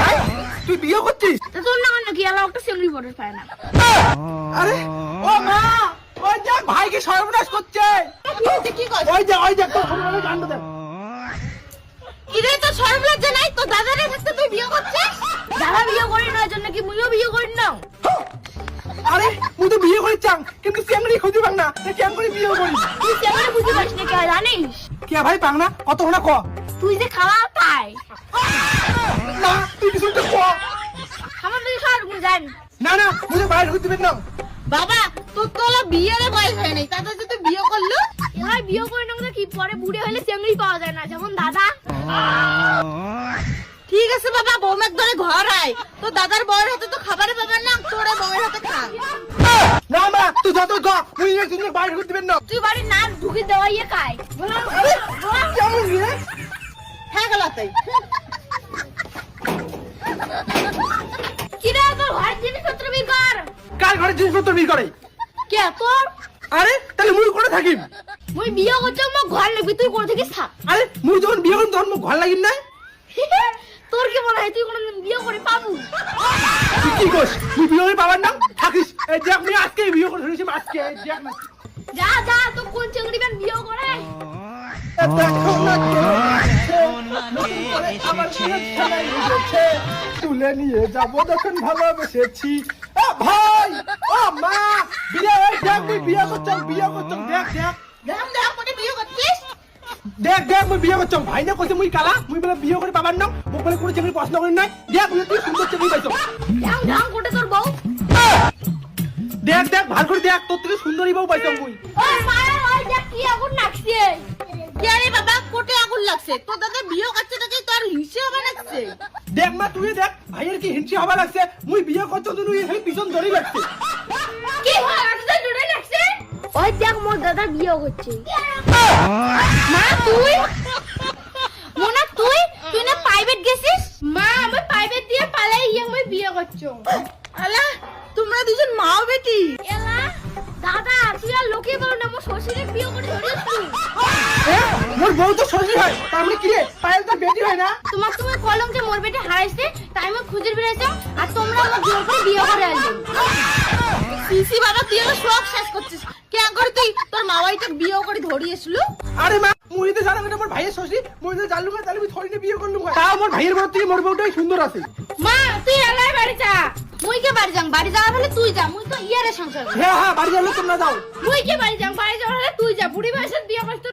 ভাই তুই বিয়ে করছিস? তোর না নাকি এলা একটা সেমরি পড়ে পায় না। আরে ও মা, ওই যে ভাইকে সর্বনাশ করছে। কি কর? ওই যে তোর ছোটবেলার কাণ্ড দেখ। কিরে তো সর্বলজ্জা নাই তো দাদারে থাকতে তুই বিয়ে করছিস? দাদা বিয়ে করি না জন্য কি মুইও বিয়ে করি না? আরে মুই তো বিয়ে করে চাং কিন্তু চেংড়ি খুঁজে পাং না, কেমন করে বিয়ে করি? তুই সেমরি বুঝতে পারিস না কে জানিস? কে ভাই পাং না, কত না ক। তুই যে খাওয়া খাই না তুই কিছু তো ক। আমার তুই খাওয়ার গুণ জান না মুঝে বাইরে ঢুকতে দিবেন না। বাবা তোর তো হলো বিয়ের বয়স হয় নাই তাতে যে তুই বিয়ে করলো এবার বিয়ে করে না কি পরে বুড়ে হলে চেংড়ি পাওয়া যায় না যেমন দাদা। ঠিক আছে বাবা বৌমার ধরে ঘর আয় তো দাদার বউয়ের হাতে তো খাবারে পাবেন না তোরা বউয়ের হাতে খা। না মা তুই যত ক, মুই তুমি বাইরে ঢুকতে দিবেন না। তুই বাড়ির নাক ঢুকে দেওয়াইয়ে খায় কেমন রে? হ্যাঁ গেলাতেই কিরা তোর ঘর জিনিসপত্র বিয়ে কর। কার ঘরে জিনিসপত্র বিয়ে করে? কে তোর? আরে তাহলে মুই করে থাকিম। মুই বিয়ে করছি মো ঘর লাগবি তুই করে থাকিস থাক। আরে মুই যখন বিয়ে করুন তখন মুই ঘর লাগিম না। তোর কি মনে হয় তুই কোনোদিন বিয়ে করে পাবো? তুই কি কস? তুই বিয়ে করে পাবার না থাকিস। এই দেখ মুই আজকে বিয়ে করে ধরেছি, আজকে দেখ না। যা তো কোন চেংড়ি বেন বিয়ে করে? দেখো না তুলে নিয়ে যাবো যখন ভালোবেসেছি। ভাই ও মা বিয়ে দেখ মুই বিয়ে করছাম দেখ বিয়ে করছিস? দেখ মুই বিয়ে করছাম। ভাই না কইছে মুই কালা, মুই বলে বিয়ে করে পাবার না, মুখ বলে কোনো চাকরি পছন্দ করি নাই। দেখ মুই তুই সুন্দর চাকরি পাইছো। ঢাং কোটে তোর বউ। দেখ ভালো করে দেখ, তোর থেকে সুন্দরী বউ পাইছো মুই। ওই মায়ের ওই দেখ কি আগুন লাগছে। কে রে বাবা কোটে আগুন লাগছে? তোর দাদা বিয়ে করছে নাকি তোর হিসে হবে লাগছে? দেখ মা তুই দেখ ভাইয়ের কি হিংসি হবা লাগছে। মুই বিয়ে করছো তুই খালি পিছন ধরে লাগছে। কি হয় আজকে জুড়ে লাগছে? ওই দেখ মোর দাদা বিয়ে করছে। মা তুই মোনা তুই না প্রাইভেট গেছিস? মা আমি প্রাইভেট দিয়ে পালাই আমি বিয়ে করছো। আলা তোমরা দুজন মাও বেটি। এলা দাদা তুই আর লোকে বল না মোর শ্বশুরের বিয়ে করে ধরিস তুই। মোর বউ তো শ্বশুর হয়, তার মানে কি রে পায়েল তো বেটি হয় না? তোমার কলম যে মোর বেটে হারাইছে তাই আমি খুঁজে বেড়াইছো আর তোমরা আমার জোর করে বিয়ে করে আনলে। সিসি বাবা তুই আমার শখ শেষ করছিস। কেন করে তুই তোর মাওয়াইটা বিয়ে করে ধরিয়েছিল? আরে মা মুই তো জানো এটা মোর ভাইয়ের শ্বশুর, মুই তো জানলুম তাহলে আমি থরিনে বিয়ে করলুম। তাও মোর ভাইয়ের বউ তুই মোর বউটাই সুন্দর আছে। মা তুই এলাই বাড়ি যা। মুই কে বাড়ি যাম? বাড়ি যাওয়া হলে তুই যা, মুই তো ইয়ারে সংসার। হ্যাঁ বাড়ি যাবো তোমরা যাও। মুই কে বাড়ি যাম? বাড়ি যাওয়া হলে তুই যা, বুড়ি বয়সে বিয়ে করতে